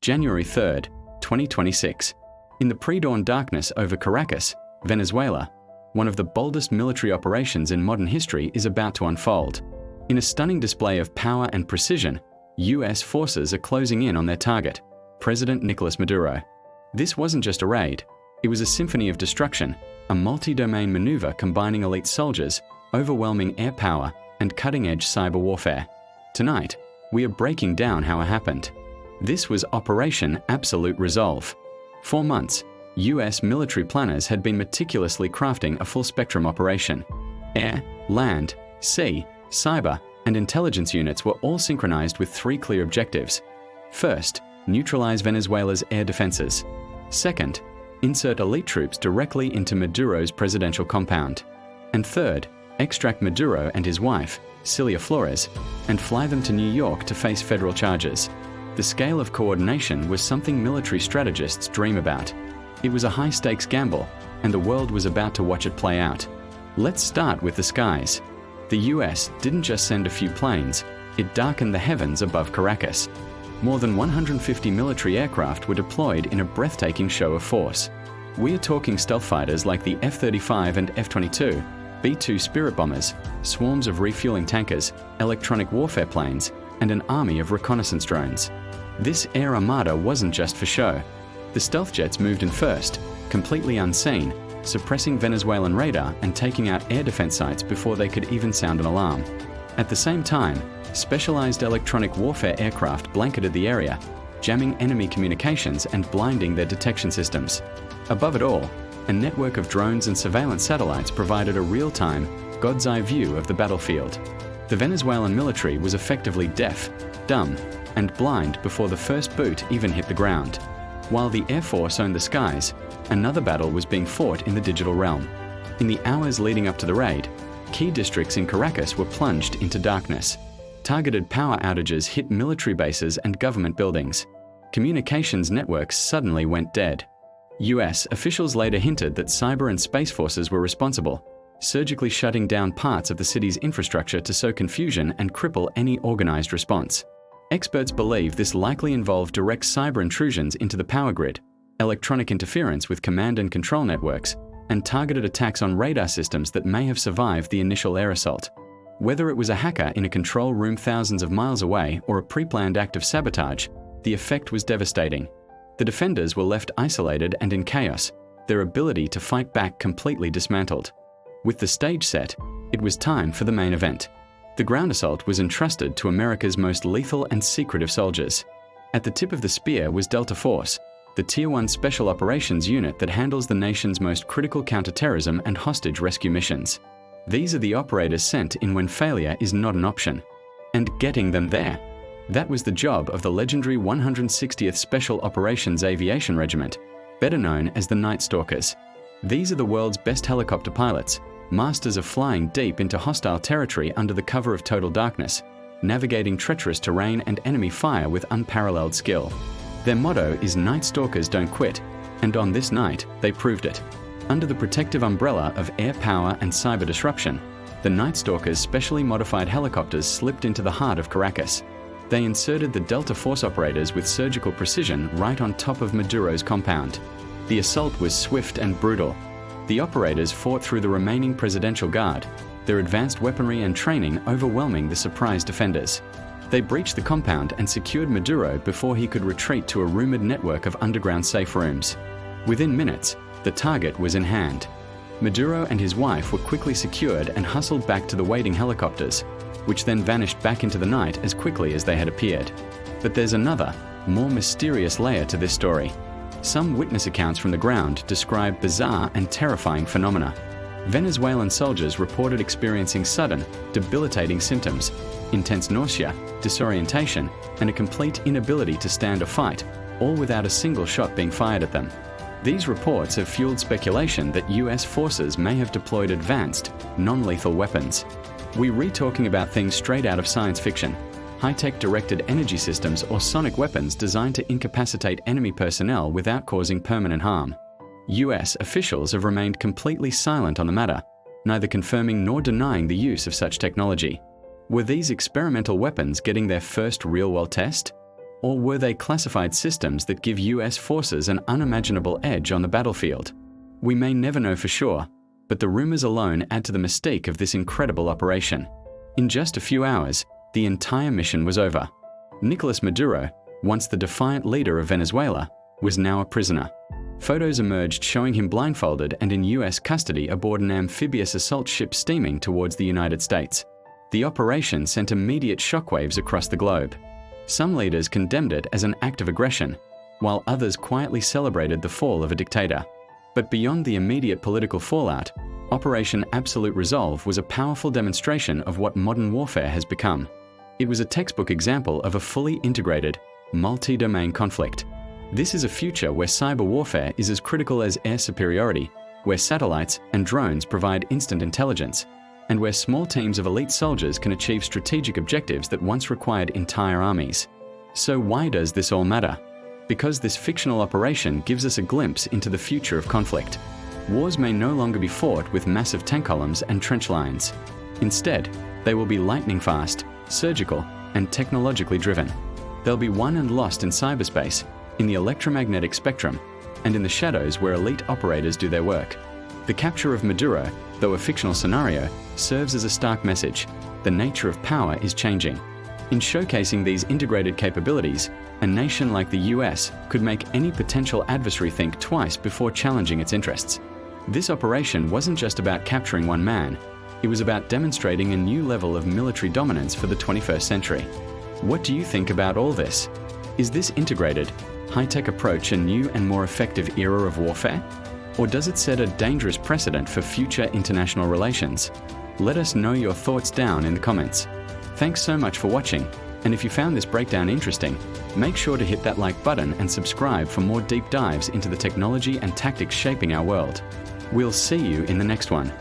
January 3rd, 2026. In the pre-dawn darkness over Caracas, Venezuela, one of the boldest military operations in modern history is about to unfold. In a stunning display of power and precision, US forces are closing in on their target, President Nicolás Maduro. This wasn't just a raid, it was a symphony of destruction, a multi-domain maneuver combining elite soldiers, overwhelming air power, and cutting-edge cyber warfare. Tonight, we are breaking down how it happened. This was Operation Absolute Resolve. For months, US military planners had been meticulously crafting a full-spectrum operation. Air, land, sea, cyber, and intelligence units were all synchronized with three clear objectives. First, neutralize Venezuela's air defenses. Second, insert elite troops directly into Maduro's presidential compound. And third, extract Maduro and his wife, Celia Flores, and fly them to New York to face federal charges. The scale of coordination was something military strategists dream about. It was a high-stakes gamble, and the world was about to watch it play out. Let's start with the skies. The US didn't just send a few planes, it darkened the heavens above Caracas. More than 150 military aircraft were deployed in a breathtaking show of force. We are talking stealth fighters like the F-35 and F-22, B-2 Spirit bombers, swarms of refueling tankers, electronic warfare planes, and an army of reconnaissance drones. This air armada wasn't just for show. The stealth jets moved in first, completely unseen, suppressing Venezuelan radar and taking out air defense sites before they could even sound an alarm. At the same time, specialized electronic warfare aircraft blanketed the area, jamming enemy communications and blinding their detection systems. Above it all, a network of drones and surveillance satellites provided a real-time, God's-eye view of the battlefield. The Venezuelan military was effectively deaf, dumb, and blind before the first boot even hit the ground. While the Air Force owned the skies, another battle was being fought in the digital realm. In the hours leading up to the raid, key districts in Caracas were plunged into darkness. Targeted power outages hit military bases and government buildings. Communications networks suddenly went dead. US officials later hinted that cyber and space forces were responsible, surgically shutting down parts of the city's infrastructure to sow confusion and cripple any organized response. Experts believe this likely involved direct cyber intrusions into the power grid, electronic interference with command and control networks, and targeted attacks on radar systems that may have survived the initial air assault. Whether it was a hacker in a control room thousands of miles away or a pre-planned act of sabotage, the effect was devastating. The defenders were left isolated and in chaos, their ability to fight back completely dismantled. With the stage set, it was time for the main event. The ground assault was entrusted to America's most lethal and secretive soldiers. At the tip of the spear was Delta Force, the Tier 1 Special Operations unit that handles the nation's most critical counterterrorism and hostage rescue missions. These are the operators sent in when failure is not an option. And getting them there. That was the job of the legendary 160th Special Operations Aviation Regiment, better known as the Night Stalkers. These are the world's best helicopter pilots, masters of flying deep into hostile territory under the cover of total darkness, navigating treacherous terrain and enemy fire with unparalleled skill. Their motto is Night Stalkers Don't Quit, and on this night, they proved it. Under the protective umbrella of air power and cyber disruption, the Night Stalkers' specially modified helicopters slipped into the heart of Caracas. They inserted the Delta Force operators with surgical precision right on top of Maduro's compound. The assault was swift and brutal. The operators fought through the remaining presidential guard, their advanced weaponry and training overwhelming the surprise defenders. They breached the compound and secured Maduro before he could retreat to a rumored network of underground safe rooms. Within minutes, the target was in hand. Maduro and his wife were quickly secured and hustled back to the waiting helicopters, which then vanished back into the night as quickly as they had appeared. But there's another, more mysterious layer to this story. Some witness accounts from the ground describe bizarre and terrifying phenomena. Venezuelan soldiers reported experiencing sudden, debilitating symptoms, intense nausea, disorientation, and a complete inability to stand or fight, all without a single shot being fired at them. These reports have fueled speculation that US forces may have deployed advanced, non-lethal weapons. We're talking about things straight out of science fiction, high-tech directed energy systems or sonic weapons designed to incapacitate enemy personnel without causing permanent harm. US officials have remained completely silent on the matter, neither confirming nor denying the use of such technology. Were these experimental weapons getting their first real-world test? Or were they classified systems that give US forces an unimaginable edge on the battlefield? We may never know for sure, but the rumors alone add to the mystique of this incredible operation. In just a few hours, the entire mission was over. Nicolás Maduro, once the defiant leader of Venezuela, was now a prisoner. Photos emerged showing him blindfolded and in US custody aboard an amphibious assault ship steaming towards the United States. The operation sent immediate shockwaves across the globe. Some leaders condemned it as an act of aggression, while others quietly celebrated the fall of a dictator. But beyond the immediate political fallout, Operation Absolute Resolve was a powerful demonstration of what modern warfare has become. It was a textbook example of a fully integrated, multi-domain conflict. This is a future where cyber warfare is as critical as air superiority, where satellites and drones provide instant intelligence, and where small teams of elite soldiers can achieve strategic objectives that once required entire armies. So why does this all matter? Because this fictional operation gives us a glimpse into the future of conflict. Wars may no longer be fought with massive tank columns and trench lines. Instead, they will be lightning fast, surgical, and technologically driven. They'll be won and lost in cyberspace, in the electromagnetic spectrum, and in the shadows where elite operators do their work. The capture of Maduro, though a fictional scenario, serves as a stark message. The nature of power is changing. In showcasing these integrated capabilities, a nation like the US could make any potential adversary think twice before challenging its interests. This operation wasn't just about capturing one man, it was about demonstrating a new level of military dominance for the 21st century. What do you think about all this? Is this integrated, high-tech approach a new and more effective era of warfare? Or does it set a dangerous precedent for future international relations? Let us know your thoughts down in the comments. Thanks so much for watching, and if you found this breakdown interesting, make sure to hit that like button and subscribe for more deep dives into the technology and tactics shaping our world. We'll see you in the next one.